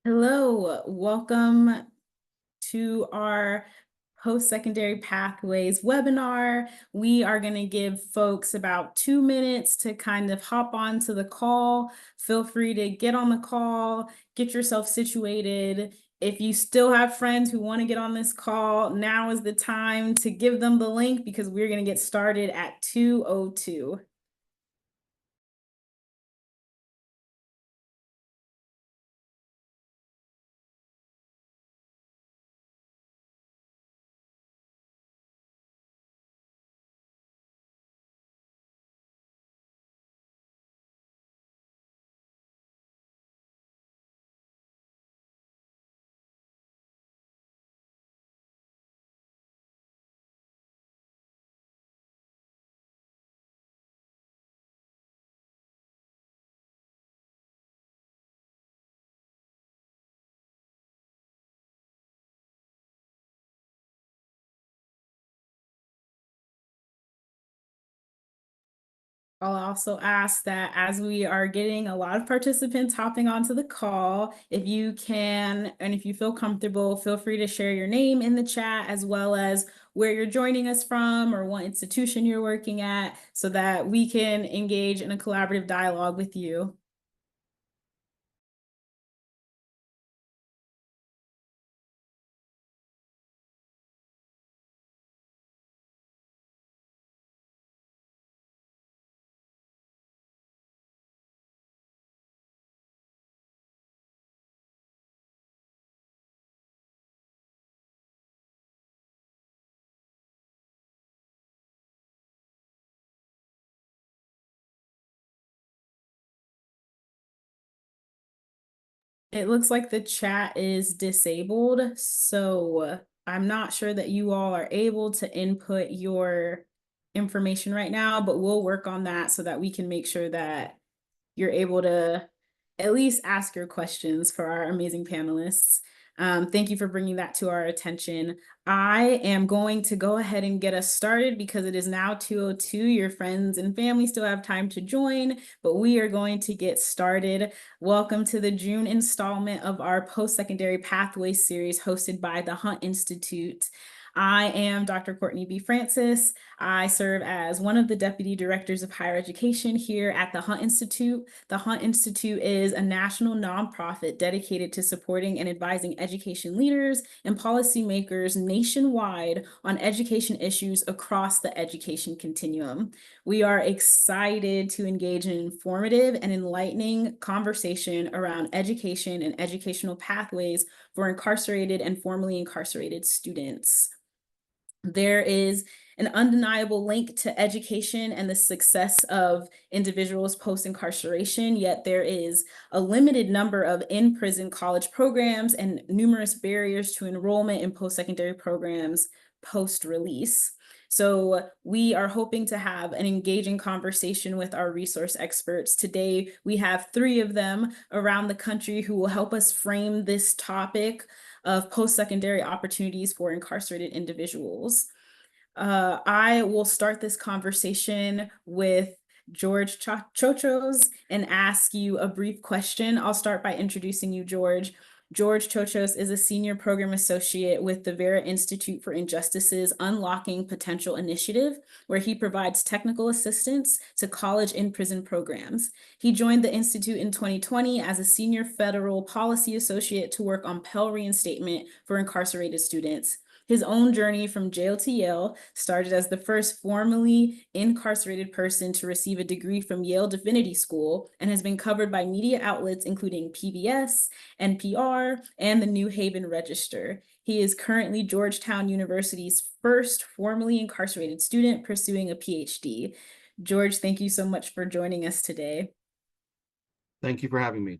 Hello, welcome to our Post-Secondary Pathways webinar. We are going to give folks about 2 minutes to kind of hop onto the call. Feel free to get on the call, get yourself situated. If you still have friends who want to get on this call, now is the time to give them the link because we're going to get started at 2:02. I'll also ask that as we are getting a lot of participants hopping onto the call, if you can, and if you feel comfortable, feel free to share your name in the chat as well as where you're joining us from or what institution you're working at so that we can engage in a collaborative dialogue with you. It looks like the chat is disabled, so I'm not sure that you all are able to input your information right now, but we'll work on that so that we can make sure that you're able to at least ask your questions for our amazing panelists. Thank you for bringing that to our attention. I am going to go ahead and get us started because it is now 2:02. Your friends and family still have time to join, but we are going to get started. Welcome to the June installment of our Post-Secondary Pathways series hosted by the Hunt Institute. I am Dr. Courtney B. Francis. I serve as one of the Deputy Directors of Higher Education here at the Hunt Institute. The Hunt Institute is a national nonprofit dedicated to supporting and advising education leaders and policymakers nationwide on education issues across the education continuum. We are excited to engage in an informative and enlightening conversation around education and educational pathways for incarcerated and formerly incarcerated students. There is an undeniable link to education and the success of individuals post-incarceration, yet there is a limited number of in-prison college programs and numerous barriers to enrollment in post-secondary programs post-release. So we are hoping to have an engaging conversation with our resource experts. Today, we have 3 of them around the country who will help us frame this topic of post-secondary opportunities for incarcerated individuals. I will start this conversation with George Chochos and ask you a brief question. I'll start by introducing you, George. George Chochos is a senior program associate with the Vera Institute for Injustice's Unlocking Potential Initiative, where he provides technical assistance to college in-prison programs. He joined the Institute in 2020 as a senior federal policy associate to work on Pell reinstatement for incarcerated students. His own journey from jail to Yale started as the first formerly incarcerated person to receive a degree from Yale Divinity School and has been covered by media outlets including PBS, NPR, and the New Haven Register. He is currently Georgetown University's first formerly incarcerated student pursuing a PhD. George, thank you so much for joining us today. Thank you for having me.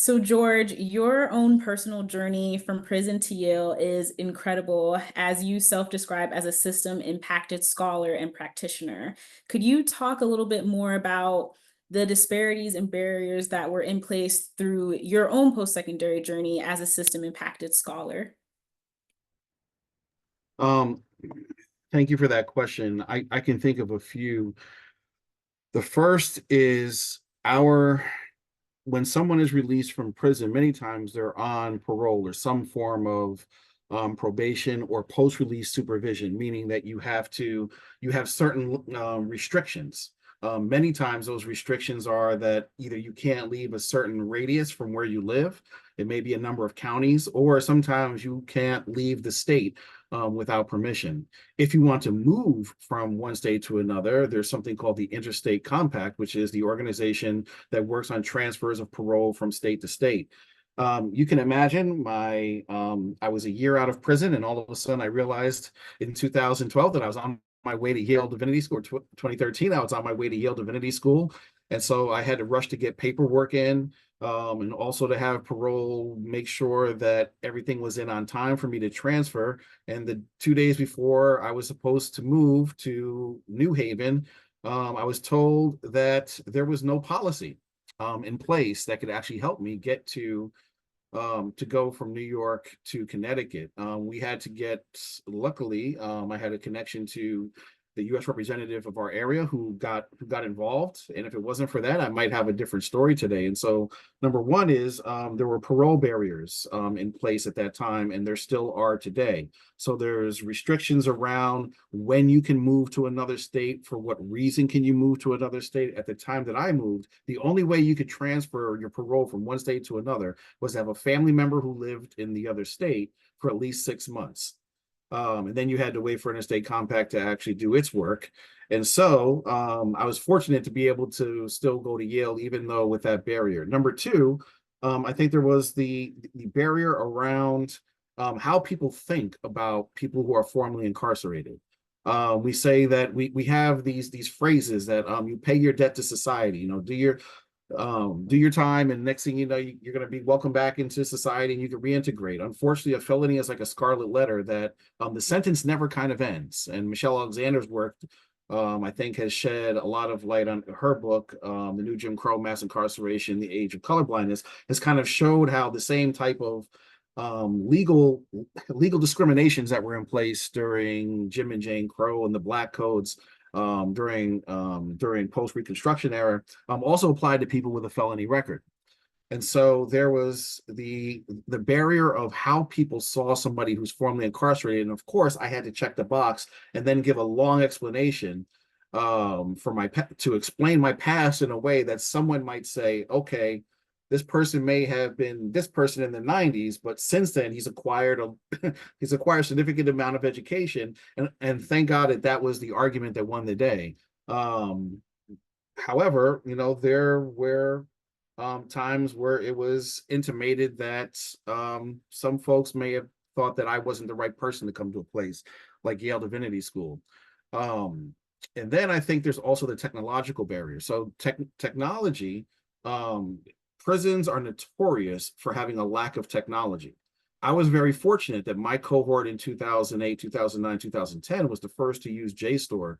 So George, your own personal journey from prison to Yale is incredible, as you self-describe as a system-impacted scholar and practitioner. Could you talk a little bit more about the disparities and barriers that were in place through your own post-secondary journey as a system-impacted scholar? Thank you for that question. I can think of a few. The first is our when someone is released from prison, many times they're on parole or some form of probation or post-release supervision, meaning that you have certain restrictions. Many times those restrictions are that either you can't leave a certain radius from where you live, it may be a number of counties, or sometimes you can't leave the state without permission. If you want to move from one state to another, there's something called the Interstate Compact, which is the organization that works on transfers of parole from state to state. You can imagine I was a year out of prison, and all of a sudden I realized in 2012 that I was on my way to Yale Divinity School. 2013, I was on my way to Yale Divinity School. And so I had to rush to get paperwork in, and also to have parole, make sure that everything was in on time for me to transfer. And the 2 days before I was supposed to move to New Haven, I was told that there was no policy in place that could actually help me get to go from New York to Connecticut. We had to get, luckily, I had a connection to the U.S. representative of our area who got involved. And if it wasn't for that, I might have a different story today. And so, number one is there were parole barriers in place at that time, and there still are today. So there's restrictions around when you can move to another state, for what reason can you move to another state. At the time that I moved, the only way you could transfer your parole from one state to another was to have a family member who lived in the other state for at least 6 months. And then you had to wait for Interstate Compact to actually do its work. And so I was fortunate to be able to still go to Yale, even though with that barrier. Number two, I think there was the barrier around how people think about people who are formerly incarcerated. We say that we have these phrases that you pay your debt to society, do your time, and next thing you know, you're going to be welcomed back into society and you can reintegrate. Unfortunately, a felony is like a scarlet letter that the sentence never kind of ends. And Michelle Alexander's work, I think, has shed a lot of light on her book, The New Jim Crow, Mass Incarceration, The Age of Colorblindness, has kind of showed how the same type of legal discriminations that were in place during Jim and Jane Crow and the Black Codes during post-Reconstruction era also applied to people with a felony record. And so there was the barrier of how people saw somebody who's formerly incarcerated. And of course, I had to check the box and then give a long explanation to explain my past in a way that someone might say, okay, this person may have been this person in the 90s, but since then he's acquired a significant amount of education, and thank God that was the argument that won the day. However, there were times where it was intimated that some folks may have thought that I wasn't the right person to come to a place like Yale Divinity School. And then I think there's also the technological barrier. So technology, prisons are notorious for having a lack of technology. I was very fortunate that my cohort in 2008, 2009, 2010 was the first to use JSTOR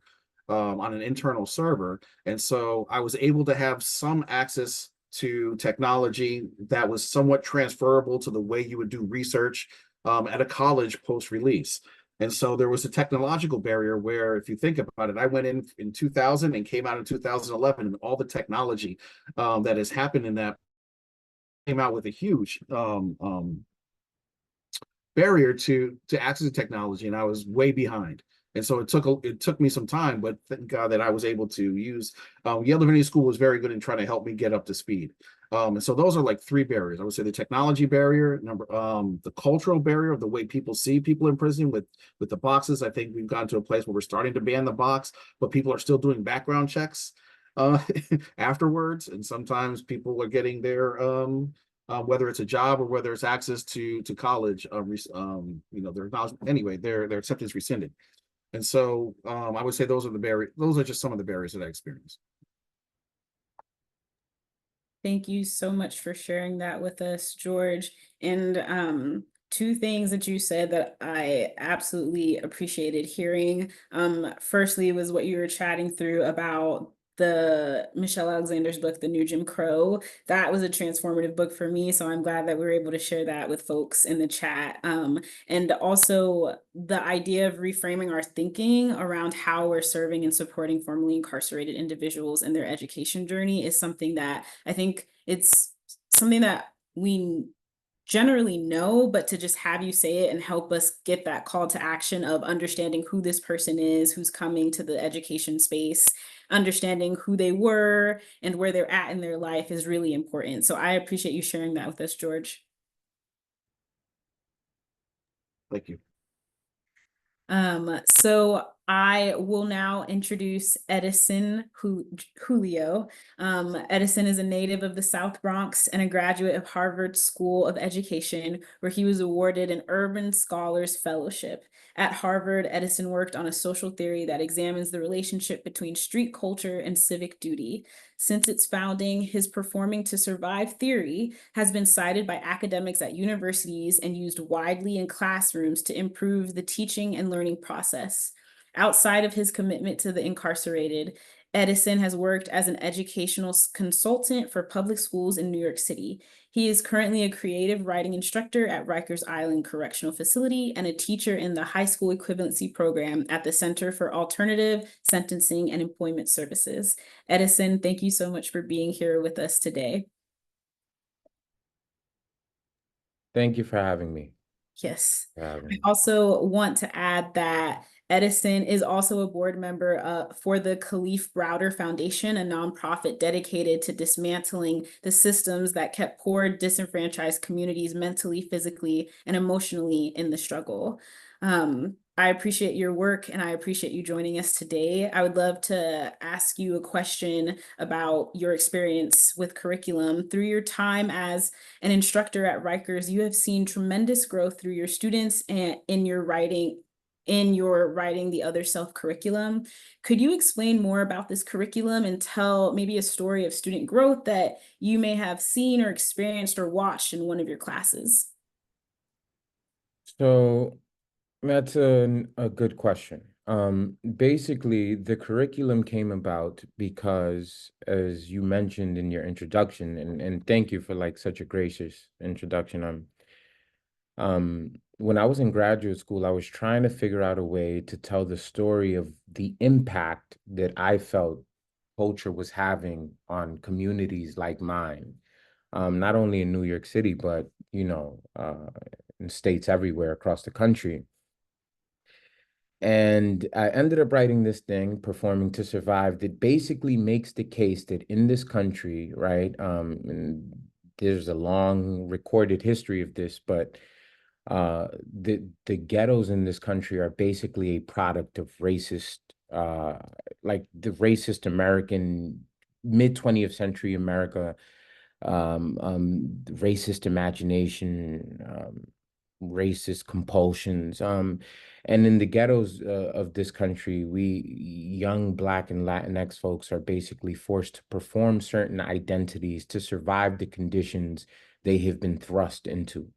on an internal server. And so I was able to have some access to technology that was somewhat transferable to the way you would do research at a college post-release. And so there was a technological barrier where, if you think about it, I went in 2000 and came out in 2011, and all the technology that has happened in that came out with a huge barrier to access to technology, and I was way behind. And so it took me some time, but thank God that I was able to use Yale Divinity School was very good in trying to help me get up to speed. And so those are like three barriers. I would say the technology barrier, the cultural barrier of the way people see people in prison with the boxes. I think we've gotten to a place where we're starting to ban the box, but people are still doing background checks afterwards, and sometimes people are getting their whether it's a job or whether it's access to college, their acceptance rescinded. And so I would say those are just some of the barriers that I experienced. Thank you so much for sharing that with us, George. And two things that you said that I absolutely appreciated hearing. Firstly, was what you were chatting through about the Michelle Alexander's book, The New Jim Crow. That was a transformative book for me. So I'm glad that we were able to share that with folks in the chat. And also the idea of reframing our thinking around how we're serving and supporting formerly incarcerated individuals in their education journey is something that I think it's something that we generally know, but to just have you say it and help us get that call to action of understanding who this person is, who's coming to the education space, understanding who they were and where they're at in their life is really important. So I appreciate you sharing that with us, George. Thank you. So I will now introduce Julio. Edison is a native of the South Bronx and a graduate of Harvard School of Education, where he was awarded an Urban Scholars Fellowship. At Harvard, Edison worked on a social theory that examines the relationship between street culture and civic duty. Since its founding, his Performing to Survive theory has been cited by academics at universities and used widely in classrooms to improve the teaching and learning process. Outside of his commitment to the incarcerated, Edison has worked as an educational consultant for public schools in New York City. He is currently a creative writing instructor at Rikers Island Correctional Facility and a teacher in the high school equivalency program at the Center for Alternative Sentencing and Employment Services. Edison, thank you so much for being here with us today. Thank you for having me. Yes. I Me. also want to add that Edison is also a board member for the Khalif Browder Foundation, a nonprofit dedicated to dismantling the systems that kept poor, disenfranchised communities mentally, physically, and emotionally in the struggle. I appreciate your work and I appreciate you joining us today. I would love to ask you a question about your experience with curriculum. Through your time as an instructor at Rikers, you have seen tremendous growth through your students and in your writing the other self curriculum. Could you explain more about this curriculum and tell maybe a story of student growth that you may have seen or experienced or watched in one of your classes? So that's a good question. Basically, the curriculum came about because, as you mentioned in your introduction, and thank you for like such a gracious introduction. When I was in graduate school, I was trying to figure out a way to tell the story of the impact that I felt culture was having on communities like mine, not only in New York City, but in states everywhere across the country. And I ended up writing this thing, Performing to Survive, that basically makes the case that in this country, right, and there's a long recorded history of this, but the ghettos in this country are basically a product of uh, like the racist American mid 20th century America, racist imagination, racist compulsions. And in the ghettos of this country, we young Black and Latinx folks are basically forced to perform certain identities to survive the conditions they have been thrust into.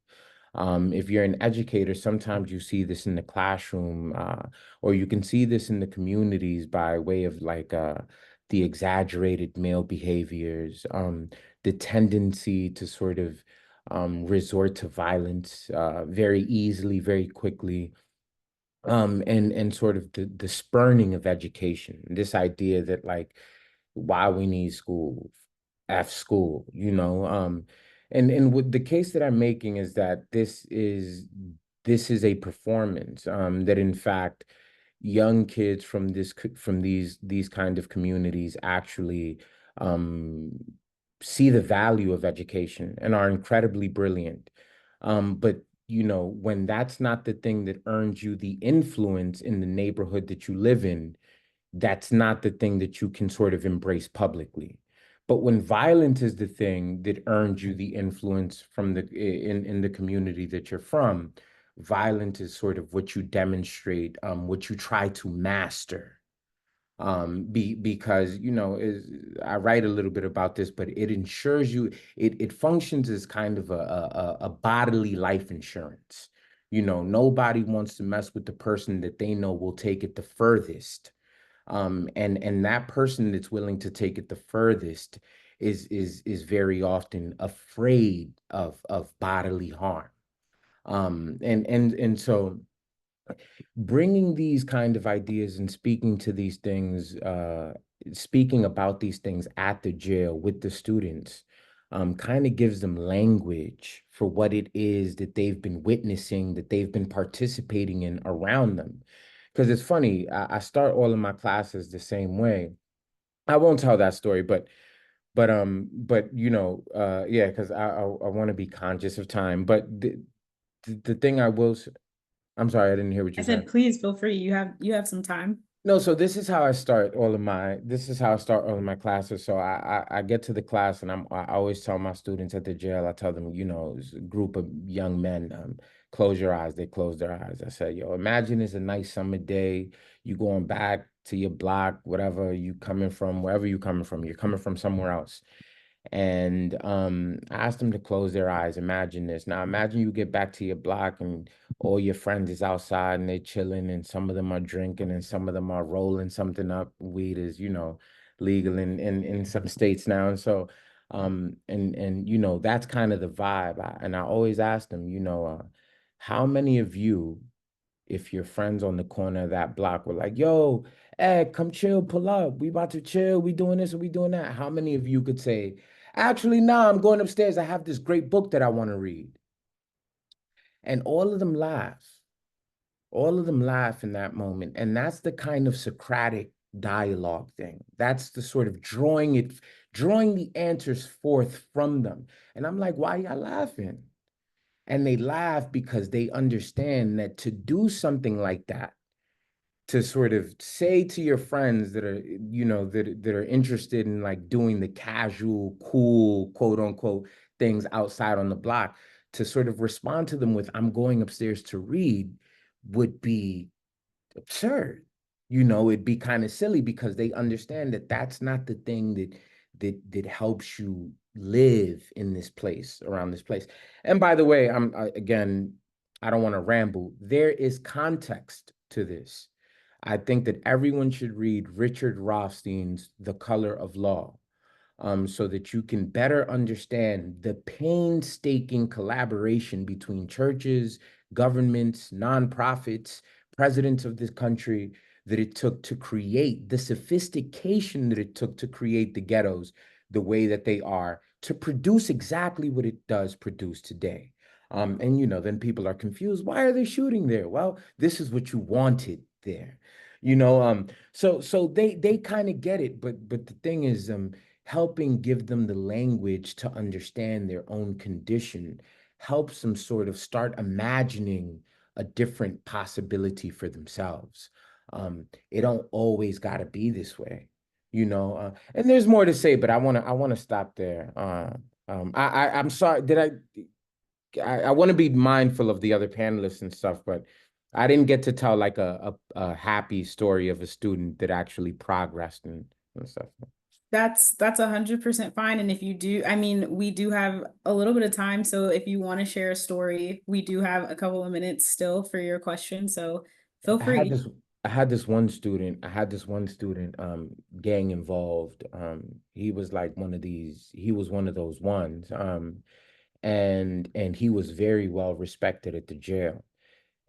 If you're an educator, sometimes you see this in the classroom, or you can see this in the communities by way of like the exaggerated male behaviors, the tendency to sort of resort to violence very easily, very quickly, and sort of the spurning of education. This idea that like why we need school, F school, and with the case that I'm making is that this is a performance, that in fact young kids from these kind of communities actually um see the value of education and are incredibly brilliant. But when that's not the thing that earns you the influence in the neighborhood that you live in, that's not the thing that you can sort of embrace publicly. But when violence is the thing that earns you the influence from in the community that you're from, violence is sort of what you demonstrate, what you try to master. Because is I write a little bit about this, but it ensures you, it functions as kind of a bodily life insurance. Nobody wants to mess with the person that they know will take it the furthest. And that person that's willing to take it the furthest is very often afraid of bodily harm. And so bringing these kind of ideas and speaking to these things, speaking about these things at the jail with the students, kind of gives them language for what it is that they've been witnessing, that they've been participating in around them. Because it's funny, I start all of my classes the same way. I won't tell that story, but you know, yeah, because I want to be conscious of time. But the thing I will, I'm sorry, I didn't hear what I you said. said, please feel free. You have some time. No, so this is how I start all of my this is how I start all of my classes. So I get to the class and I always tell my students at the jail, I tell them, you know, it's a group of young men, close your eyes. They close their eyes. I say, yo, imagine it's a nice summer day. You going back to your block, whatever you coming from, wherever you coming from, you're coming from somewhere else. And I asked them to close their eyes. Imagine this. Now, imagine you get back to your block and all your friends is outside and they're chilling, and some of them are drinking and some of them are rolling something up. Weed is, you know, legal in some states now. And so, and you know, that's kind of the vibe. And I always ask them, you know, how many of you, if your friends on the corner of that block were like, yo, Ed, come chill, pull up. We about to chill. We doing this or we doing that. How many of you could say, actually, nah, I'm going upstairs. I have this great book that I want to read. And all of them laugh. All of them laugh in that moment. And that's the kind of Socratic dialogue thing. That's the sort of drawing the answers forth from them. And I'm like, why y'all laughing? And they laugh because they understand that to do something like that, to sort of say to your friends that are, you know, that are interested in like doing the casual, cool, quote unquote, things outside on the block, to sort of respond to them with, I'm going upstairs to read, would be absurd. You know, it'd be kind of silly because they understand that that's not the thing that helps you live in this place, around this place. And by the way, again, I don't want to ramble. There is context to this. I think that everyone should read Richard Rothstein's The Color of Law, so that you can better understand the painstaking collaboration between churches, governments, nonprofits, presidents of this country, that it took to create the sophistication that it took to create the ghettos the way that they are, to produce exactly what it does produce today. And you know, then people are confused. Why are they shooting there? Well, this is what you wanted there. You know, so they kind of get it, but the thing is, helping give them the language to understand their own condition helps them sort of start imagining a different possibility for themselves. It don't always got to be this way, you know. And there's more to say, but I want to stop there. I'm sorry. I want to be mindful of the other panelists and stuff, but I didn't get to tell like a happy story of a student that actually progressed and stuff. That's 100% fine. And if you do, I mean, we do have a little bit of time. So if you want to share a story, we do have a couple of minutes still for your question. So feel I had free. this I had this one student, gang involved. He was like he was one of those ones. And he was very well respected at the jail.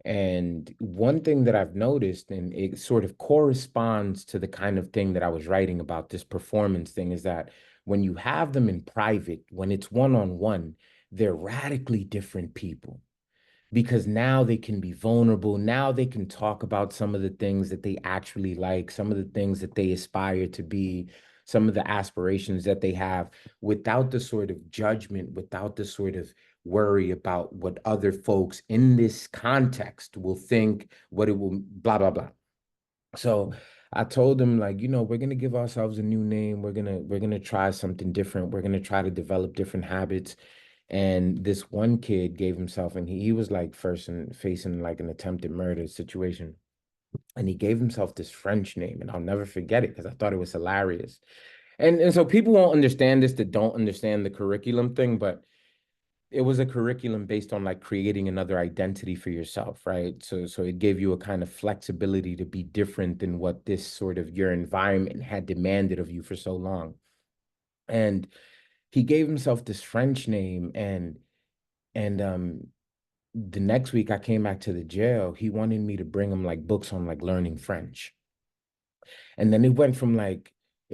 And one thing that I've noticed, and it sort of corresponds to the kind of thing that I was writing about, this performance thing, is that when you have them in private, when it's one-on-one, they're radically different people, because now they can be vulnerable. Now they can talk about some of the things that they actually like, some of the things that they aspire to be, some of the aspirations that they have, without the sort of judgment, without the sort of worry about what other folks in this context will think, what it will, blah, blah, blah. So I told them, like, you know, we're gonna give ourselves a new name. We're gonna try something different. We're gonna try to develop different habits. And this one kid gave himself, and he was like first and facing like an attempted murder situation. And he gave himself this French name, and I'll never forget it because I thought it was hilarious. And so people won't understand this that don't understand the curriculum thing, but it was a curriculum based on like creating another identity for yourself, right? So it gave you a kind of flexibility to be different than what this sort of your environment had demanded of you for so long. And he gave himself this French name, and the next week I came back to the jail. He wanted me to bring him like books on like learning French. And then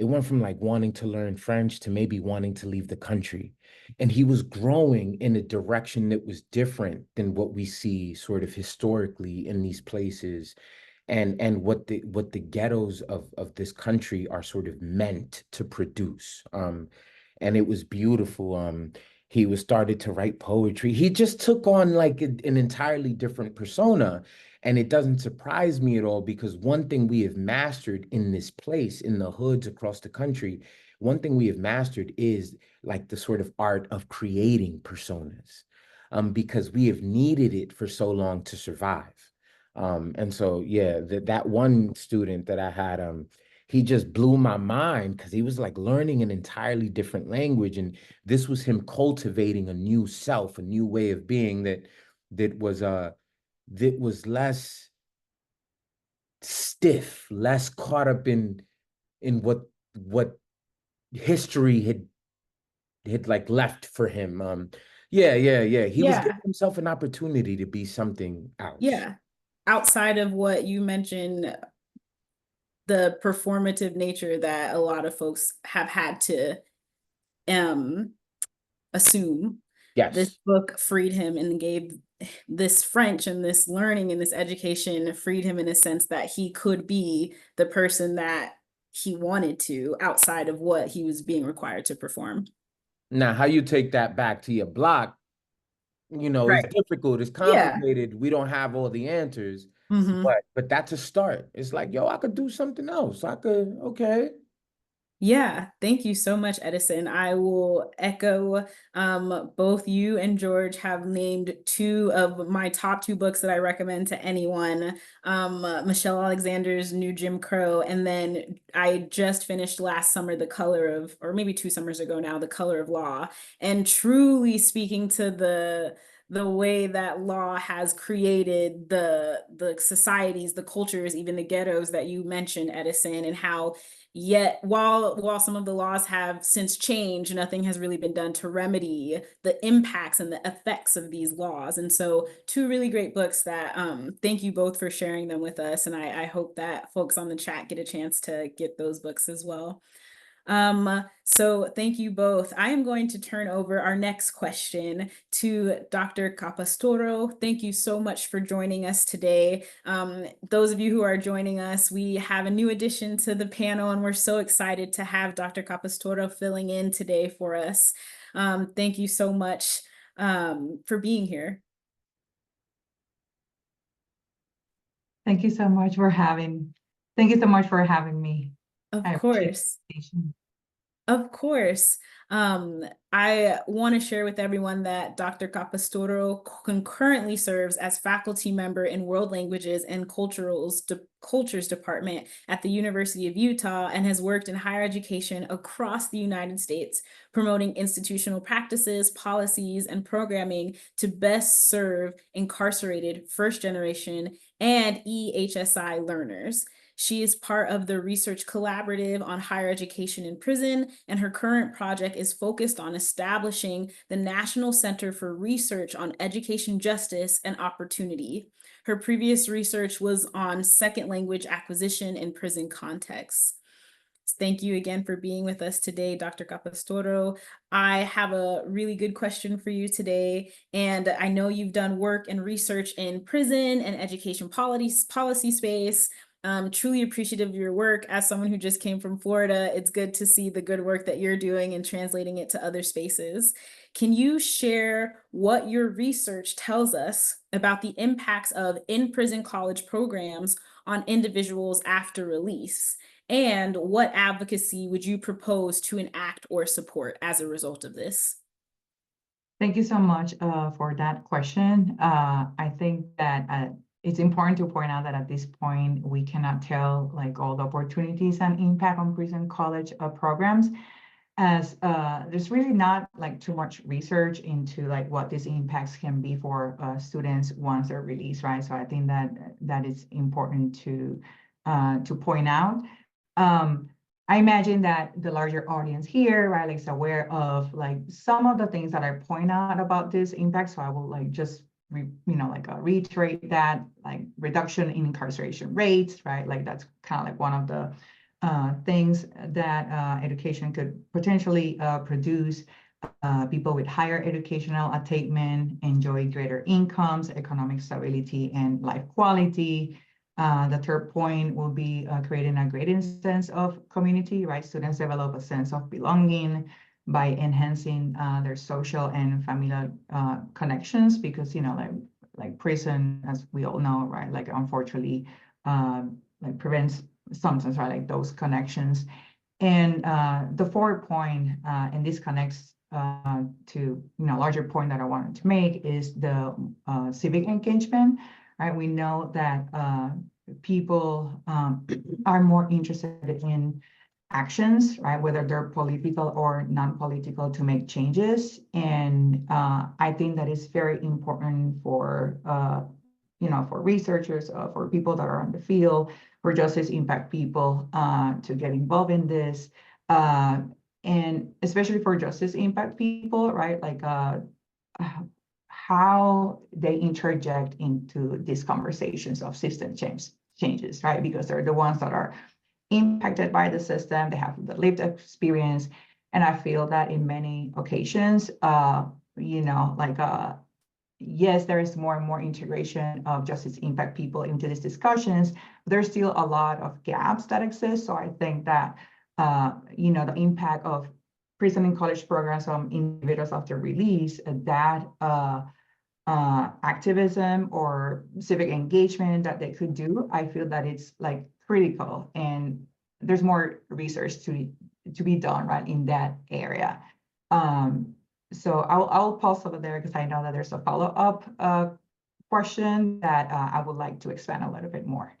It went from like wanting to learn French to maybe wanting to leave the country. And he was growing in a direction that was different than what we see sort of historically in these places, and what the ghettos of this country are sort of meant to produce. And it was beautiful. He was started to write poetry. He just took on like an entirely different persona. And it doesn't surprise me at all, because one thing we have mastered in this place, in the hoods across the country, one thing we have mastered is like the sort of art of creating personas, because we have needed it for so long to survive. And so, yeah, that one student that I had, he just blew my mind, because he was like learning an entirely different language. And this was him cultivating a new self, a new way of being that was less stiff, less caught up in what history had like left for him. Yeah. He was Yeah. giving himself an opportunity to be something else. Yeah. Outside of what you mentioned, the performative nature that a lot of folks have had to um assume, this Yes. book freed him and gave this French and this learning and this education, freed him in a sense that he could be the person that he wanted to, outside of what he was being required to perform. Now, how you take that back to your block, is Right. difficult, it's Yeah. complicated. We don't have all the answers, Hmm. but that's a start. It's like, yo, I could do something else. Okay. Yeah, thank you so much, Edison. I will echo, both you and George have named two of my top two books that I recommend to anyone. Michelle Alexander's New Jim Crow, and then I just finished last summer The Color of, or maybe 2 summers ago now, The Color of Law, and truly speaking to the way that law has created the societies, the cultures, even the ghettos that you mentioned, Edison, and how yet while some of the laws have since changed, nothing has really been done to remedy the impacts and the effects of these laws. And so two really great books that thank you both for sharing them with us. And I hope that folks on the chat get a chance to get those books as well. So thank you both. I am going to turn over our next question to Dr. Capastoro. Thank you so much for joining us today. Those of you who are joining us, we have a new addition to the panel, and we're so excited to have Dr. Capastoro filling in today for us. Thank you so much for being here. Thank you so much for having me. Of I appreciate course. the invitation. Of course. I want to share with everyone that Dr. Capastoro concurrently serves as faculty member in World Languages and Cultures Department at the University of Utah, and has worked in higher education across the United States, promoting institutional practices, policies, and programming to best serve incarcerated first generation and EHSI learners. She is part of the Research Collaborative on Higher Education in Prison, and her current project is focused on establishing the National Center for Research on Education Justice and Opportunity. Her previous research was on second language acquisition in prison contexts. Thank you again for being with us today, Dr. Capastoro. I have a really good question for you today, and I know you've done work and research in prison and education policy space. Truly appreciative of your work. As someone who just came from Florida, it's good to see the good work that you're doing and translating it to other spaces. Can you share what your research tells us about the impacts of in-prison college programs on individuals after release? And what advocacy would you propose to enact or support as a result of this? Thank you so much for that question. I think that it's important to point out that at this point, we cannot tell like all the opportunities and impact on prison college programs, as there's really not like too much research into like what these impacts can be for students once they're released, right? So I think that is important to point out. I imagine that the larger audience here, right, like is aware of like some of the things that I point out about this impact. So I will like just reiterate that, like reduction in incarceration rates, right? Like that's kind of like one of the things that education could potentially produce. People with higher educational attainment enjoy greater incomes, economic stability, and life quality. The third point will be creating a greater sense of community, right? Students develop a sense of belonging by enhancing their social and familial connections, because, you know, like prison, as we all know, right? Like, unfortunately, like prevents sometimes, right? Like those connections. And the fourth point, and this connects to, you know, larger point that I wanted to make, is the civic engagement, right? We know that people are more interested in actions, right? Whether they're political or non-political, to make changes. And I think that is very important for, you know, for researchers, for people that are on the field, for justice impact people to get involved in this. And especially for justice impact people, right? Like how they interject into these conversations of system changes, right? Because they're the ones that are impacted by the system, they have the lived experience. And I feel that in many occasions, you know, like yes, there is more and more integration of justice impact people into these discussions, but there's still a lot of gaps that exist. So I think that, you know, the impact of prison and college programs on individuals after release, that activism or civic engagement that they could do, I feel that it's like critical, and there's more research to be done, right, in that area. So I'll pause over there because I know that there's a follow-up question that I would like to expand a little bit more.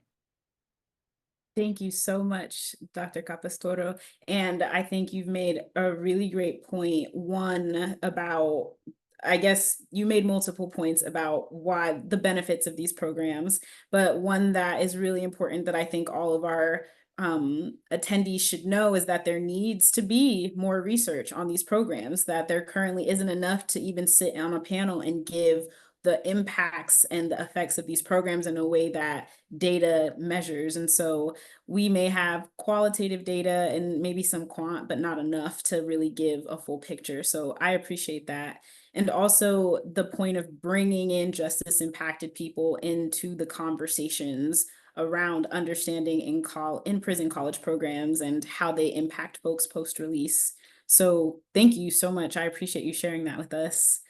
Thank you so much, Dr. Capastoro. And I think you've made a really great point. One about, I guess you made multiple points about why the benefits of these programs, but one that is really important that I think all of our attendees should know is that there needs to be more research on these programs, that there currently isn't enough to even sit on a panel and give the impacts and the effects of these programs in a way that data measures. And so we may have qualitative data and maybe some quant, but not enough to really give a full picture. So I appreciate that. And also the point of bringing in justice impacted people into the conversations around understanding in prison college programs and how they impact folks post-release. So thank you so much. I appreciate you sharing that with us.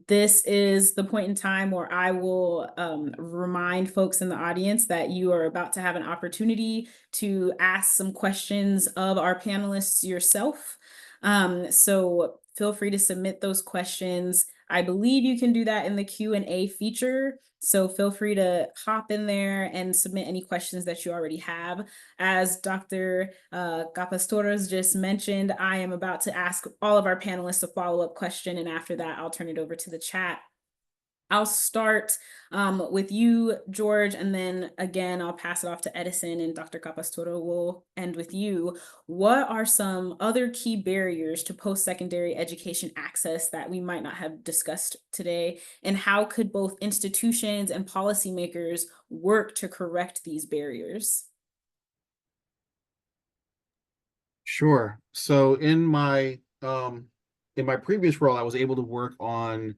This is the point in time where I will remind folks in the audience that you are about to have an opportunity to ask some questions of our panelists yourself. So feel free to submit those questions. I believe you can do that in the Q&A feature. So feel free to hop in there and submit any questions that you already have. As Dr. Capastoros just mentioned, I am about to ask all of our panelists a follow-up question, and after that, I'll turn it over to the chat. I'll start with you, George, and then again, I'll pass it off to Edison, and Dr. Capastoro will end with you. What are some other key barriers to post-secondary education access that we might not have discussed today? And how could both institutions and policymakers work to correct these barriers? Sure. So in my previous role, I was able to work on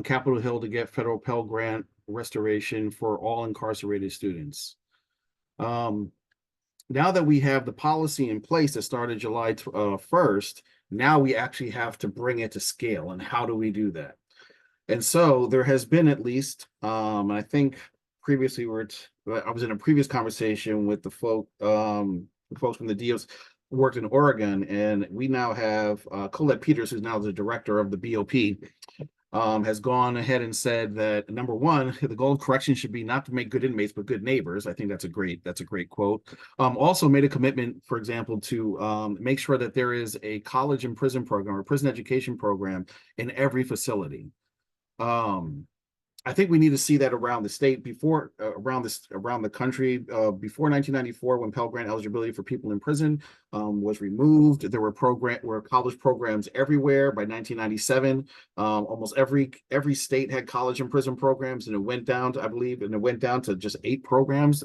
Capitol Hill to get federal Pell Grant restoration for all incarcerated students. Now that we have the policy in place that started July 1st, now we actually have to bring it to scale. And how do we do that? And so there has been at least, I think previously I was in a previous conversation with the folks from the DOs worked in Oregon, and we now have Colette Peters, who's now the director of the BOP, has gone ahead and said that, number one, the goal of correction should be not to make good inmates, but good neighbors. I think that's a great quote. Also made a commitment, for example, to make sure that there is a college and prison program or prison education program in every facility. I think we need to see that around the state before around the country before 1994, when Pell Grant eligibility for people in prison was removed. There were college programs everywhere. By 1997, almost every state had college and prison programs, and it went down to, I believe, and it went down to just 8 programs,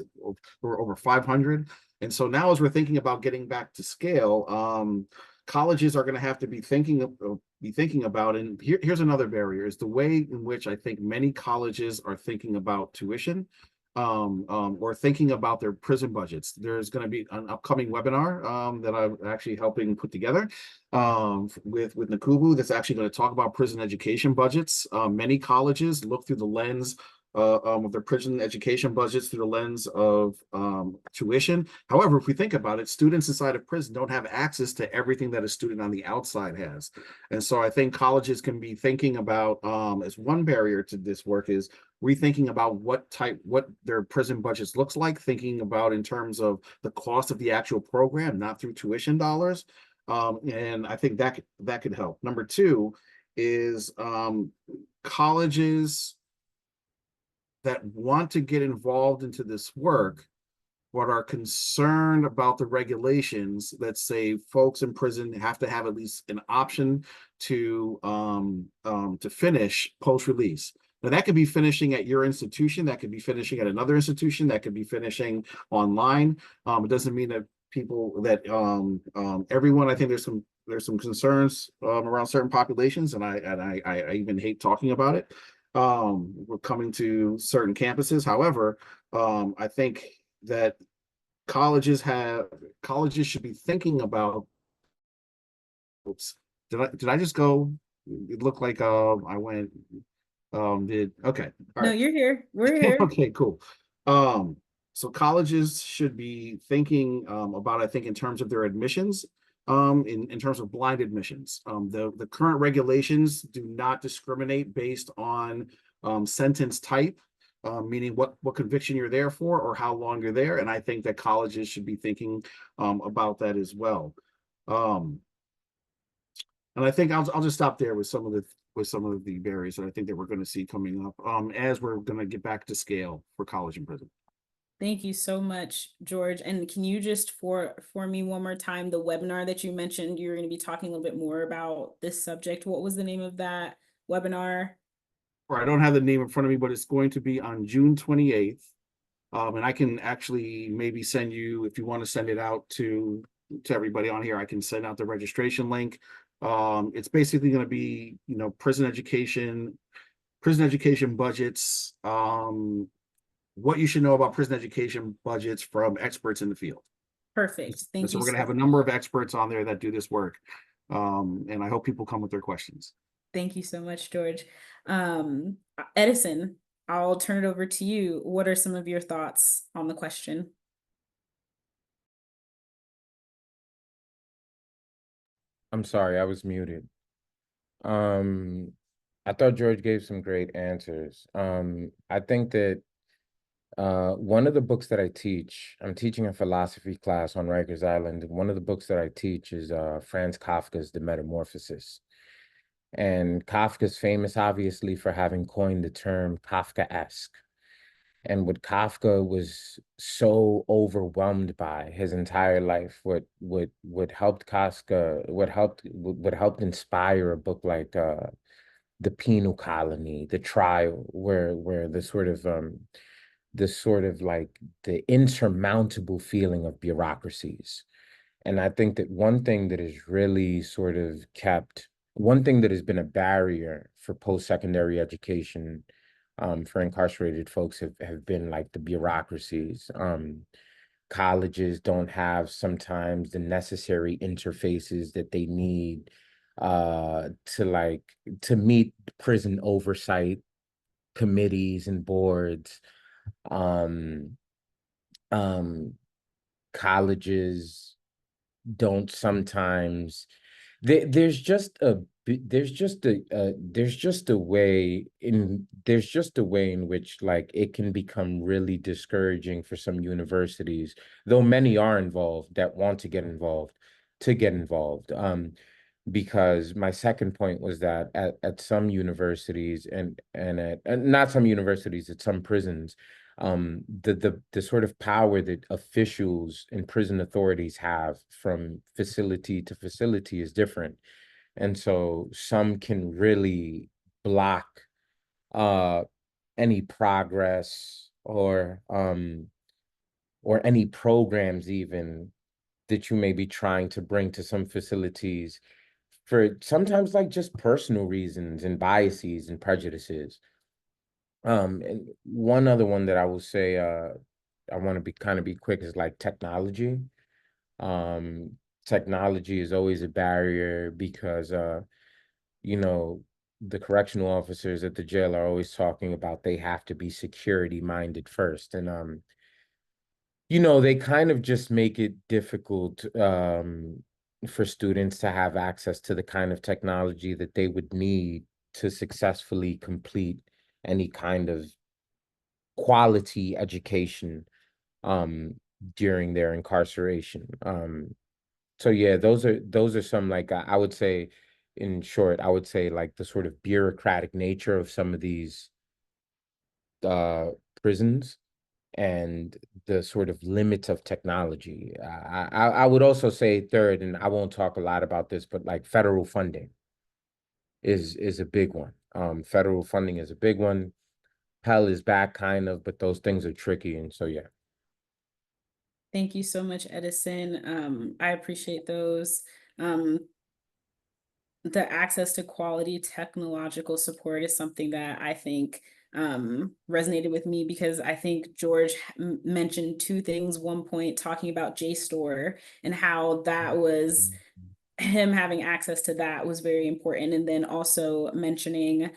or over 500. And so now, as we're thinking about getting back to scale, colleges are going to have to be thinking about, and here's another barrier, is the way in which I think many colleges are thinking about tuition, or thinking about their prison budgets. There's going to be an upcoming webinar that I'm actually helping put together with Nakubu, that's actually going to talk about prison education budgets. Many colleges look through the lens of their prison education budgets through the lens of tuition. However, if we think about it, students inside of prison don't have access to everything that a student on the outside has. And so I think colleges can be thinking about, as one barrier to this work, is rethinking about what their prison budgets looks like, thinking about in terms of the cost of the actual program, not through tuition dollars. And I think that could help. Number 2 is colleges that want to get involved into this work, but are concerned about the regulations that say folks in prison have to have at least an option to finish post-release. Now, that could be finishing at your institution, that could be finishing at another institution, that could be finishing online. It doesn't mean that everyone. I think there's some concerns around certain populations, and I even hate talking about it. We're coming to certain campuses. However, I think that colleges should be thinking about. Oops, did I just go? It looked like I went. Okay. All No, right. you're here. We're here. Okay, cool. So colleges should be thinking about, I think, in terms of their admissions, in terms of blind admissions. The current regulations do not discriminate based on sentence type, meaning what conviction you're there for or how long you're there. And I think that colleges should be thinking about that as well. And I think I'll just stop there with some of the barriers that I think that we're going to see coming up as we're going to get back to scale for college and prison. Thank you so much, George. And can you just for me one more time, the webinar that you mentioned, you're going to be talking a little bit more about this subject. What was the name of that webinar? Or I don't have the name in front of me, but it's going to be on June 28th. And I can actually maybe send you, if you want to send it out to everybody on here, I can send out the registration link. It's basically going to be, prison education budgets, what you should know about prison education budgets from experts in the field. Perfect. Thank you. So we're going to have a number of experts on there that do this work. And I hope people come with their questions. Thank you so much, George. Edison, I'll turn it over to you. What are some of your thoughts on the question? I'm sorry, I was muted. I thought George gave some great answers. I think that one of the books that I teach, I'm teaching a philosophy class on Rikers Island. One of the books that I teach is Franz Kafka's The Metamorphosis. And Kafka's famous, obviously, for having coined the term Kafkaesque. And what Kafka was so overwhelmed by his entire life, what helped Kafka, what helped inspire a book like The Penal Colony, The Trial, where the sort of like the insurmountable feeling of bureaucracies. And I think that one thing that has really one thing that has been a barrier for post-secondary education for incarcerated folks have been like the bureaucracies. Colleges don't have sometimes the necessary interfaces that they need to meet prison oversight committees and boards. Colleges don't sometimes. There's just a way in which like it can become really discouraging for some universities, though many are involved that want to get involved. because my second point was that at some universities and not some universities, at some prisons, the sort of power that officials and prison authorities have from facility to facility is different. And so some can really block any progress or any programs even that you may be trying to bring to some facilities for sometimes like just personal reasons and biases and prejudices. And one other one that I will say, I want to be quick, is like technology. Um, Technology is always a barrier because, you know, the correctional officers at the jail are always talking about they have to be security minded first. And, they kind of just make it difficult, for students to have access to the kind of technology that they would need to successfully complete any kind of quality education um during their incarceration. So yeah, those are some, like, I would say, in short, I would say like the sort of bureaucratic nature of some of these uh prisons and the sort of limits of technology. I would also say third, and I won't talk a lot about this, but like federal funding is a big one. Federal funding is a big one. Pell is back kind of, but those things are tricky, and so yeah. Thank you so much, Edison. I appreciate those. Um, the access to quality technological support is something that I think resonated with me because I think George mentioned two things. One point talking about JSTOR and how that was him having access to that was very important. And then also mentioning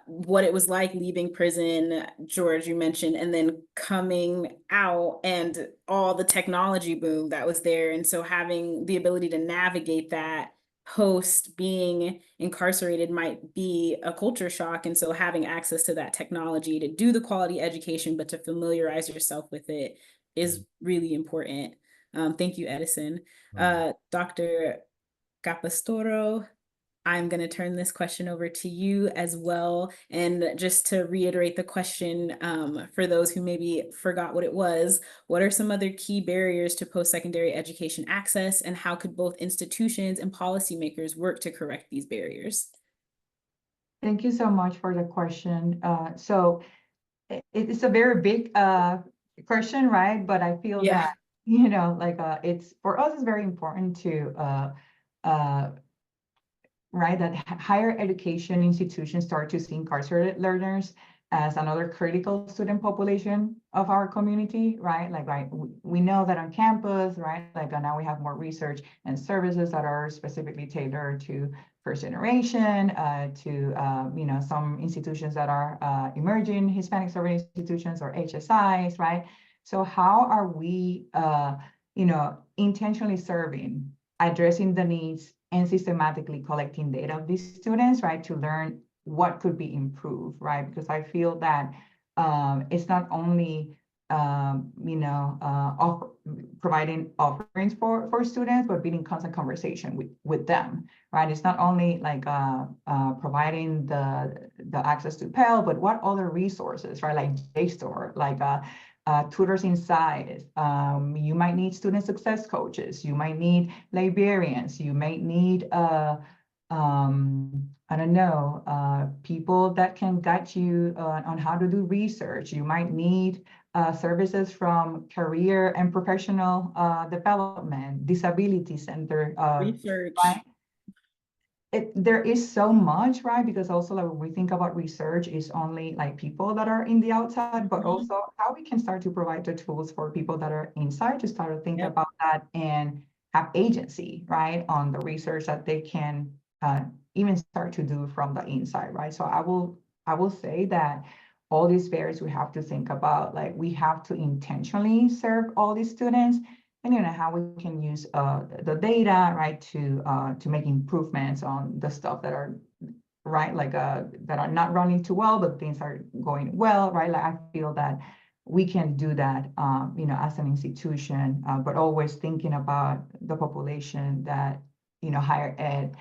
what it was like leaving prison, George, you mentioned, and then coming out and all the technology boom that was there. And so having the ability to navigate that post being incarcerated might be a culture shock. And so having access to that technology to do the quality education, but to familiarize yourself with it is really important. Thank you, Edison. Dr. Capastoro, I'm going to turn this question over to you as well. And just to reiterate the question, for those who maybe forgot what it was, what are some other key barriers to post-secondary education access, and how could both institutions and policymakers work to correct these barriers? Thank you so much for the question. So it's a very big question, right? But I feel that, it's for us, it's very important to right, that higher education institutions start to see incarcerated learners as another critical student population of our community, right? Like, right, we know that on campus, right? Like now we have more research and services that are specifically tailored to first generation, to some institutions that are emerging Hispanic serving institutions or HSIs, right? So how are we, intentionally serving, addressing the needs and systematically collecting data of these students, right, to learn what could be improved, right? Because I feel that it's not only providing offerings for students, but being in constant conversation with them, right? It's not only like providing the access to Pell, but what other resources, right? Like JSTOR, like tutors inside. You might need student success coaches. You might need librarians. You might need, I don't know, people that can guide you on how to do research. You might need services from career and professional development, disability center. Research. Right? There is so much, right? Because also like when we think about research, it's only like people that are in the outside, but also how we can start to provide the tools for people that are inside to start to think about that and have agency, right, on the research that they can even start to do from the inside, right? So I will say that all these barriers we have to think about, like we have to intentionally serve all these students, and how we can use the data, right, to make improvements on the stuff that are right, like that are not running too well, but things are going well, right? Like I feel that we can do that, as an institution, but always thinking about the population that higher ed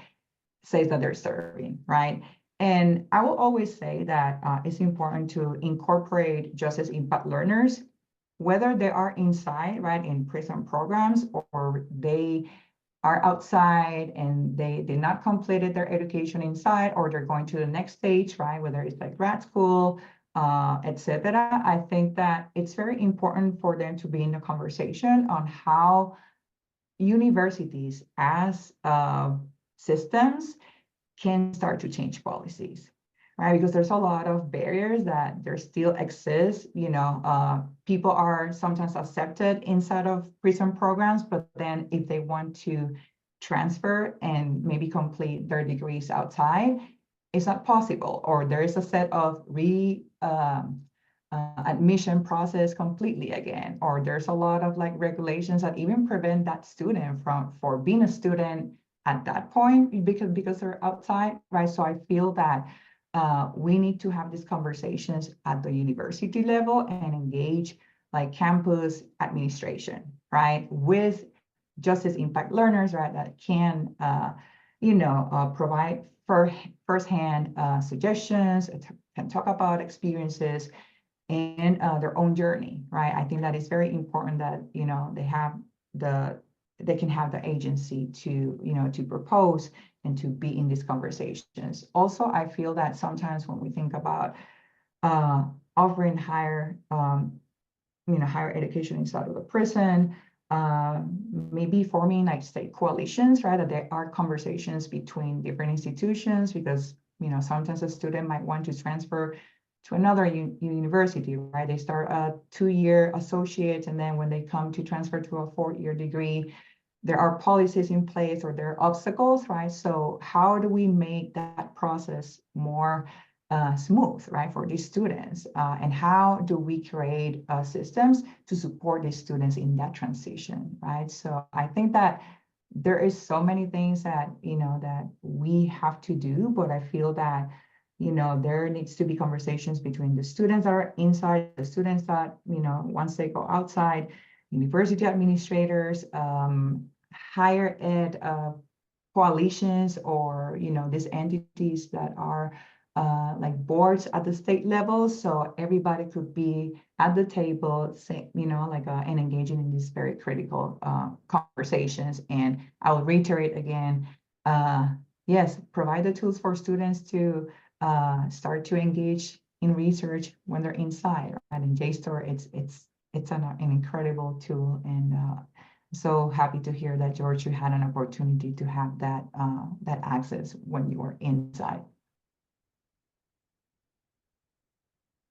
says that they're serving, right? And I will always say that it's important to incorporate justice impact learners, whether they are inside, right, in prison programs, or they are outside and they not completed their education inside, or they're going to the next stage, right, whether it's like grad school, etc. I think that it's very important for them to be in the conversation on how universities as systems can start to change policies, right? Because there's a lot of barriers that there still exist. People are sometimes accepted inside of prison programs, but then if they want to transfer and maybe complete their degrees outside, it's not possible, or there is a set of admission process completely again, or there's a lot of like regulations that even prevent that student for being a student at that point because they're outside, right? So I feel that we need to have these conversations at the university level and engage like campus administration, right, with justice impact learners, right, that can provide firsthand suggestions, can talk about experiences and their own journey, right? I think that it's very important that they can have the agency to propose and to be in these conversations. Also, I feel that sometimes when we think about offering higher education inside of the prison, maybe forming like state coalitions, right? That there are conversations between different institutions, because sometimes a student might want to transfer to another university, right? They start a 2-year associate, and then when they come to transfer to a 4-year degree, there are policies in place or there are obstacles, right? So how do we make that process more smooth, right, for these students? And how do we create systems to support these students in that transition, right? So I think that there is so many things that, that we have to do, but I feel that there needs to be conversations between the students that are inside, the students that, once they go outside, university administrators, higher ed coalitions, or, these entities that are like boards at the state level. So everybody could be at the table, say, and engaging in these very critical conversations. And I will reiterate again, yes, provide the tools for students to start to engage in research when they're inside, right? In JSTOR, it's an incredible tool, and so happy to hear that, George, you had an opportunity to have that access when you were inside.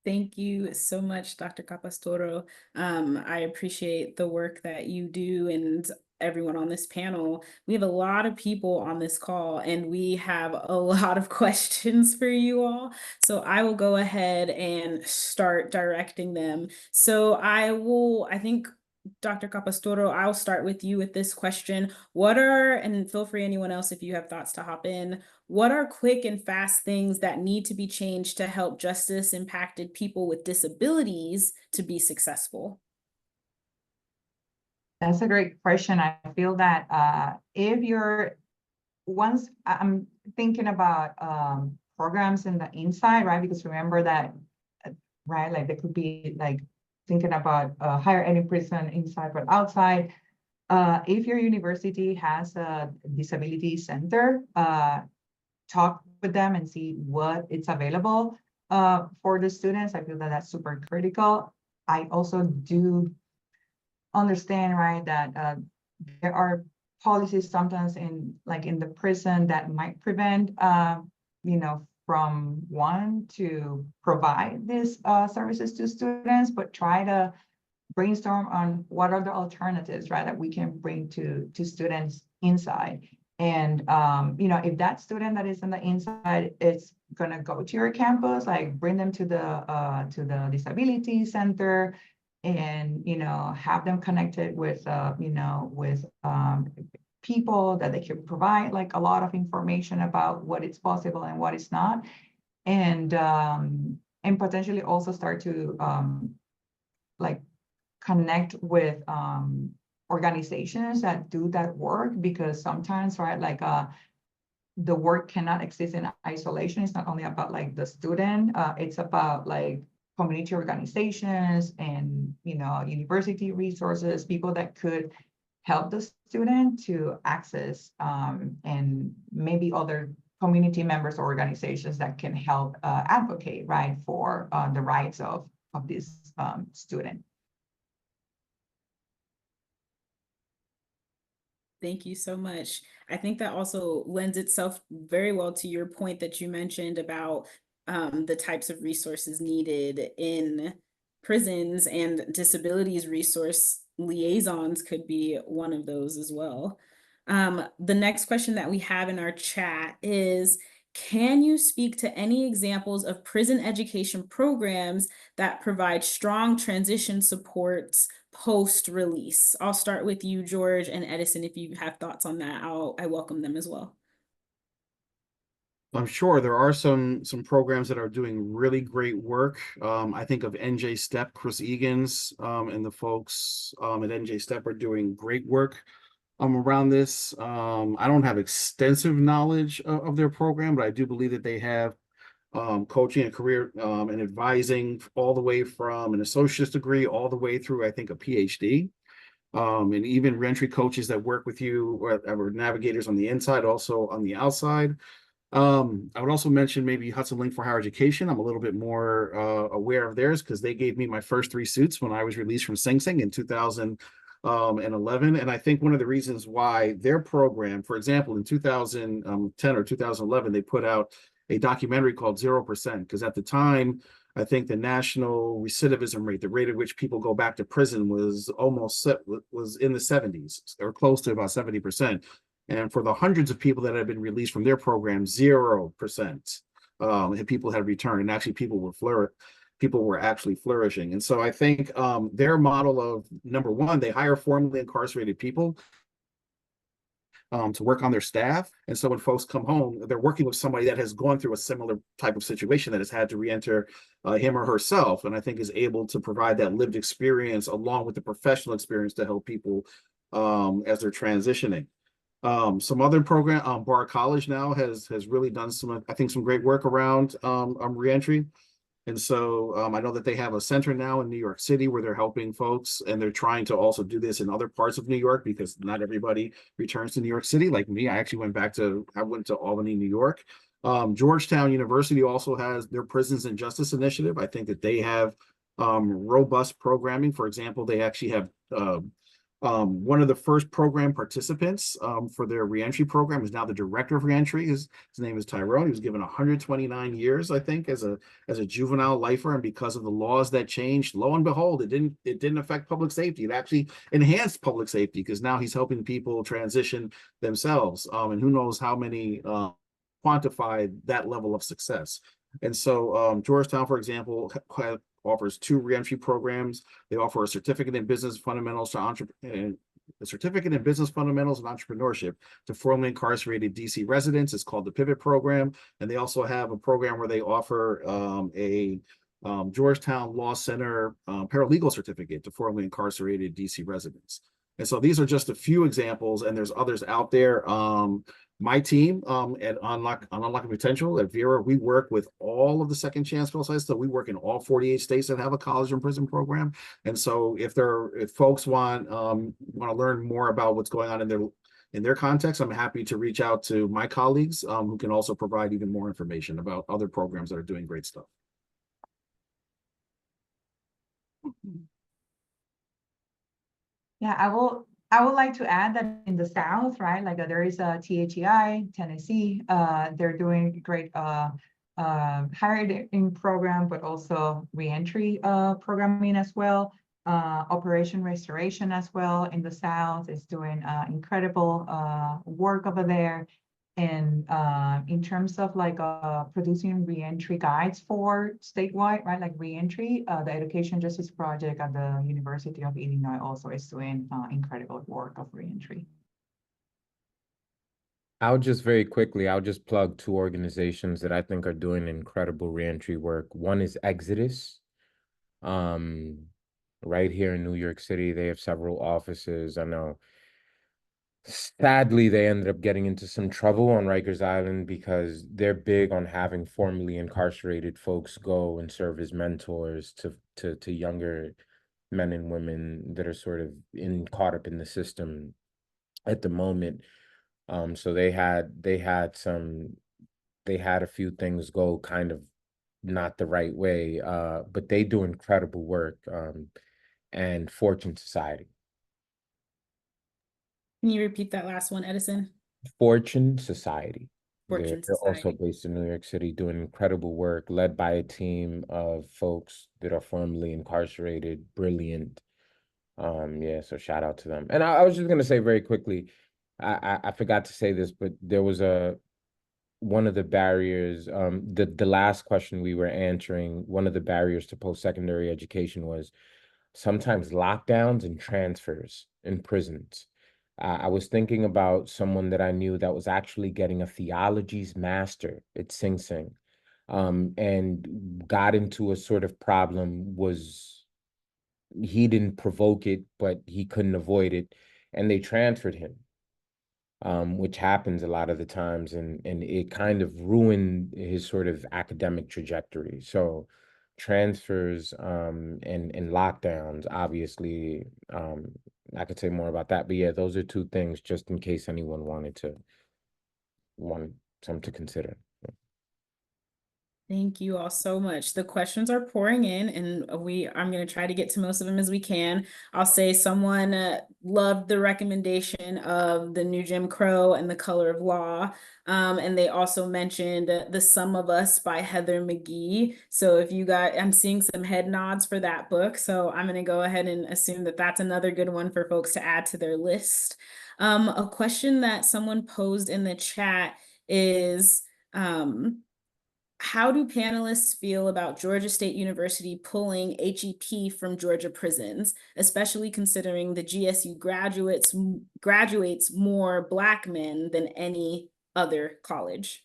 Thank you so much, Dr. Capastoro. I appreciate the work that you do and everyone on this panel. We have a lot of people on this call and we have a lot of questions for you all. So I will go ahead and start directing them. So I think Dr. Capastoro, I'll start with you with this question. And feel free anyone else if you have thoughts to hop in, what are quick and fast things that need to be changed to help justice impacted people with disabilities to be successful? That's a great question. I feel that once I'm thinking about programs in the inside, right? Because remember that, right, like there could be like thinking about higher ed in prison inside but outside. If your university has a disability center, talk with them and see what it's available for the students. I feel that that's super critical. I also do understand, right, that there are policies sometimes in the prison that might prevent from wanting to provide these services to students, but try to brainstorm on what are the alternatives, right, that we can bring to students inside. And if that student that is on the inside is gonna go to your campus, like bring them to the disability center, and have them connected with people that they can provide like a lot of information about what is possible and what is not, and potentially also start to like connect with organizations that do that work, because sometimes, right, like the work cannot exist in isolation. It's not only about like the student, it's about like community organizations and, you know, university resources, people that could help the student to access, and maybe other community members or organizations that can help advocate, right, for the rights of this student. Thank you so much. I think that also lends itself very well to your point that you mentioned about the types of resources needed in prisons, and disabilities resource liaisons could be one of those as well. The next question that we have in our chat is, can you speak to any examples of prison education programs that provide strong transition supports post-release? I'll start with you, George, and Edison. If you have thoughts on that, I welcome them as well. I'm sure there are some programs that are doing really great work. I think of NJ Step, Chris Egan's, and the folks at NJ Step are doing great work around this. I don't have extensive knowledge of their program, but I do believe that they have coaching and career and advising all the way from an associate's degree all the way through, I think, a PhD. And even reentry coaches that work with you, or navigators on the inside, also on the outside. I would also mention maybe Hudson Link for Higher Education. I'm a little bit more aware of theirs because they gave me my first 3 suits when I was released from Sing Sing in 2011. And I think one of the reasons why their program, for example, in 2010 or 2011, they put out a documentary called 0%, because at the time, I think the national recidivism rate, the rate at which people go back to prison, was in the 70s, or close to about 70%. And for the hundreds of people that have been released from their program, 0% people had returned, and actually people were actually flourishing. And so I think their model of, number one, they hire formerly incarcerated people to work on their staff. And so when folks come home, they're working with somebody that has gone through a similar type of situation, that has had to reenter him or herself, and I think is able to provide that lived experience along with the professional experience to help people as they're transitioning. Some other program, Bar College now has really done some great work around reentry. And so I know that they have a center now in New York City where they're helping folks, and they're trying to also do this in other parts of New York, because not everybody returns to New York City. Like me, I went to Albany, New York. Georgetown University also has their Prisons and Justice Initiative. I think that they have robust programming. For example, they actually have one of the first program participants for their reentry program is now the director of reentry. His name is Tyrone. He was given 129 years, I think, as a juvenile lifer, and because of the laws that changed, lo and behold, it didn't affect public safety. It actually enhanced public safety, because now he's helping people transition themselves. And who knows how many quantified that level of success. And so Georgetown, for example, offers 2 reentry programs. They offer a certificate in business fundamentals and entrepreneurship to formerly incarcerated DC residents. It's called the Pivot Program. And they also have a program where they offer a Georgetown Law Center paralegal certificate to formerly incarcerated DC residents. And so these are just a few examples, and there's others out there. My team at Unlocking Potential at Vera, we work with all of the second chance sites. So we work in all 48 states that have a college and prison program. And so if folks want to learn more about what's going on in their context, I'm happy to reach out to my colleagues who can also provide even more information about other programs that are doing great stuff. Yeah, I would like to add that in the South, right, like there is a THEI, Tennessee, they're doing great higher education program, but also reentry programming as well. Operation Restoration as well in the South is doing incredible work over there. And in terms of like producing reentry guides for statewide, right, like reentry, the Education Justice Project at the University of Illinois also is doing incredible work of reentry. I'll just plug 2 organizations that I think are doing incredible reentry work. One is Exodus. right here in New York City. They have several offices. I know. Sadly, they ended up getting into some trouble on Rikers Island because they're big on having formerly incarcerated folks go and serve as mentors to younger men and women that are sort of caught up in the system at the moment. So they had a few things go kind of not the right way, but they do incredible work. And Fortune Society. Can you repeat that last one, Edison? Fortune Society. They're, Fortune they're also Society. based in New York City, doing incredible work, led by a team of folks that are formerly incarcerated, brilliant. Yeah, so shout out to them. And I was just gonna say very quickly, I forgot to say this, but there was one of the barriers, the last question we were answering, one of the barriers to post-secondary education was sometimes lockdowns and transfers in prisons. I was thinking about someone that I knew that was actually getting a theology's master at Sing Sing, and got into a sort of problem. Was he didn't provoke it, but he couldn't avoid it, and they transferred him, which happens a lot of the times, and it kind of ruined his sort of academic trajectory. So transfers and lockdowns, obviously, I could say more about that, but yeah, those are two things just in case anyone wanted some to consider. Thank you all so much. The questions are pouring in, and I'm going to try to get to most of them as we can. I'll say someone loved the recommendation of The New Jim Crow and The Color of Law. And they also mentioned The Sum of Us by Heather McGhee. So if you got, I'm seeing some head nods for that book. So I'm going to go ahead and assume that that's another good one for folks to add to their list. A question that someone posed in the chat is, how do panelists feel about Georgia State University pulling HEP from Georgia prisons, especially considering the GSU graduates more Black men than any other college?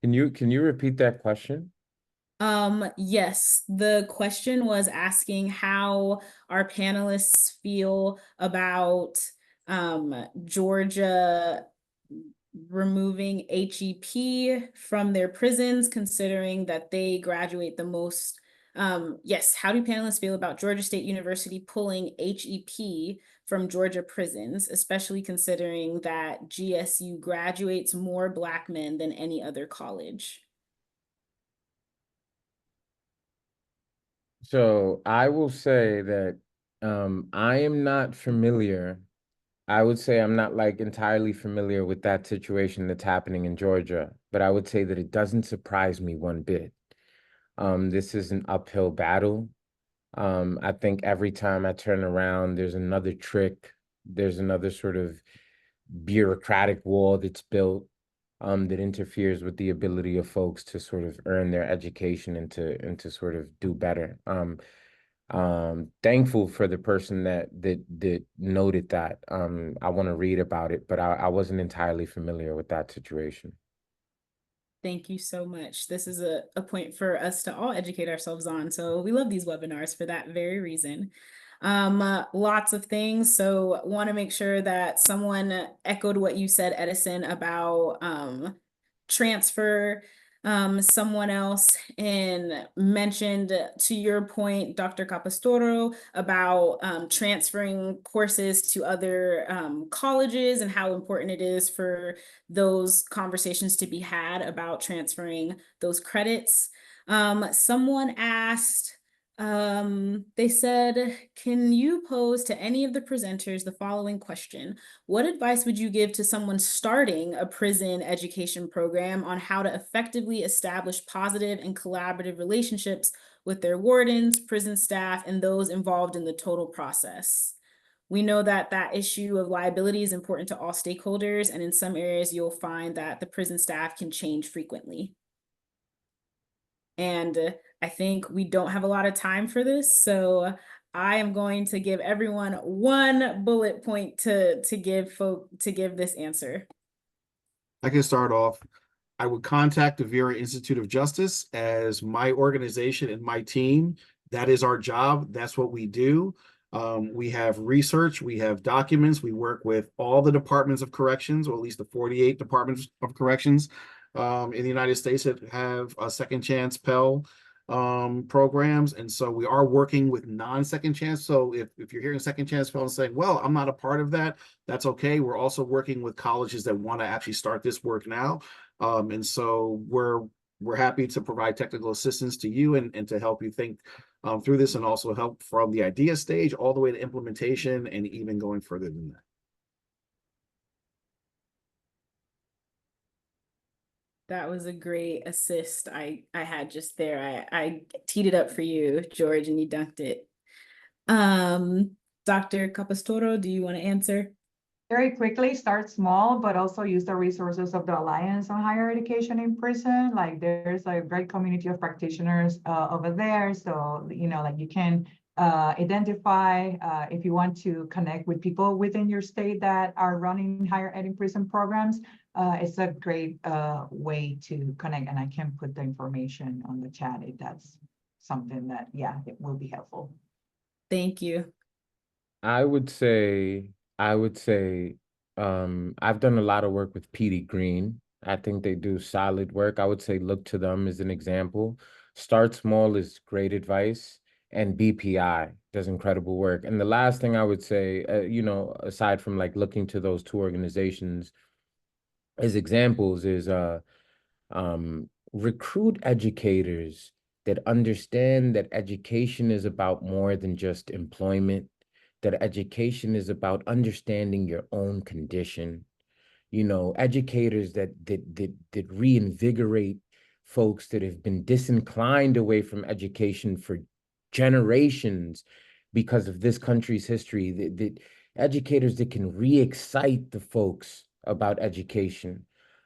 Can you repeat that question? Yes, the question was asking how our panelists feel about Georgia removing HEP from their prisons, considering that they graduate the most. Yes, how do panelists feel about Georgia State University pulling HEP from Georgia prisons, especially considering that GSU graduates more Black men than any other college? So I will say that I am not familiar. I would say I'm not like entirely familiar with that situation that's happening in Georgia, but I would say that it doesn't surprise me one bit. This is an uphill battle. I think every time I turn around, there's another trick, there's another sort of bureaucratic wall that's built, that interferes with the ability of folks to sort of earn their education and to sort of do better. Thankful for the person that noted that. I want to read about it, but I wasn't entirely familiar with that situation. Thank you so much. This is a point for us to all educate ourselves on. So we love these webinars for that very reason. Lots of things. So want to make sure that someone echoed what you said, Edison, about transfer. Someone else and mentioned, to your point, Dr. Capostoro, about transferring courses to other colleges and how important it is for those conversations to be had about transferring those credits. Someone asked, they said, can you pose to any of the presenters the following question? What advice would you give to someone starting a prison education program on how to effectively establish positive and collaborative relationships with their wardens, prison staff, and those involved in the total process? We know that that issue of liability is important to all stakeholders, and in some areas you'll find that the prison staff can change frequently. And I think we don't have a lot of time for this, so I am going to give everyone one bullet point to give this answer. I can start off. I would contact the Vera Institute of Justice as my organization and my team. That is our job. That's what we do. We have research, we have documents, we work with all the departments of corrections, or at least the 48 departments of corrections in the United States that have a second chance Pell programs. And so we are working with non-second chance. So if you're hearing second chance Pell and saying, well, I'm not a part of that, that's okay. We're also working with colleges that want to actually start this work now. And so we're happy to provide technical assistance to you and to help you think through this, and also help from the idea stage all the way to implementation and even going further than that. That was a great assist I had just there. I teed it up for you, George, and you dunked it. Dr. Capostoro, do you want to answer? Very quickly, start small, but also use the resources of the Alliance on Higher Education in Prison. Like there's a great community of practitioners over there. So, you know, like you can identify if you want to connect with people within your state that are running higher ed in prison programs. It's a great way to connect, and I can put the information on the chat if that's something that, yeah, it will be helpful. Thank you. I would say, I've done a lot of work with PD Green. I think they do solid work. I would say look to them as an example. Start small is great advice, and BPI does incredible work. And the last thing I would say, you know, aside from like looking to those two organizations as examples, is recruit educators that understand that education is about more than just employment, that education is about understanding your own condition. You know, educators that reinvigorate folks that have been disinclined away from education for generations because of this country's history, that educators that can re-excite the folks about education.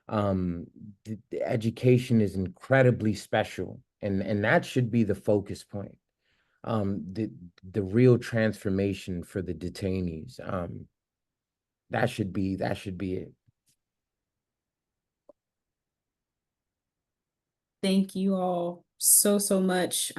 The education is incredibly special, and that should be the focus point. The real transformation for the detainees. That should be it. Thank you all so much,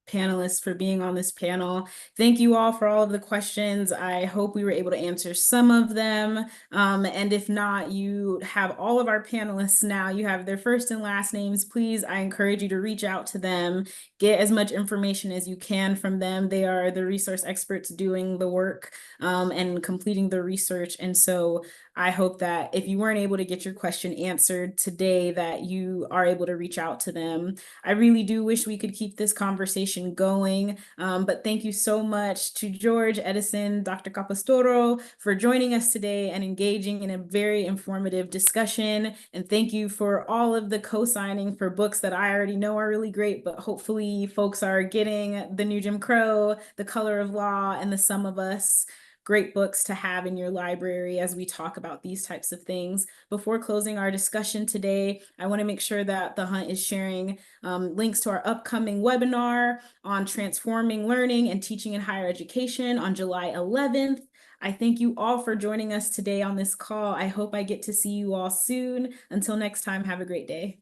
panelists, for being on this panel. Thank you all for all of the questions. I hope we were able to answer some of them. And if not, you have all of our panelists now. You have their first and last names. Please, I encourage you to reach out to them, get as much information as you can from them. They are the resource experts doing the work and completing the research. And so I hope that if you weren't able to get your question answered today, that you are able to reach out to them. I really do wish we could keep this conversation going, but thank you so much to George, Edison, Dr. Capostoro for joining us today and engaging in a very informative discussion. And thank you for all of the co-signing for books that I already know are really great, but hopefully folks are getting The New Jim Crow, The Color of Law, and The Sum of Us. Great books to have in your library as we talk about these types of things. Before closing our discussion today, I want to make sure that The Hunt is sharing links to our upcoming webinar on transforming learning and teaching in higher education on July 11th. I thank you all for joining us today on this call. I hope I get to see you all soon. Until next time, have a great day.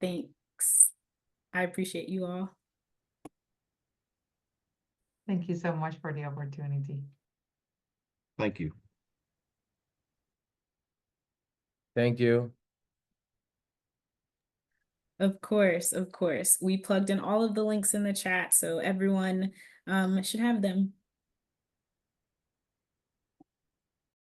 Thanks. I appreciate you all. Thank you so much for the opportunity. Thank you. Thank you. Of course, of course. We plugged in all of the links in the chat, so everyone should have them.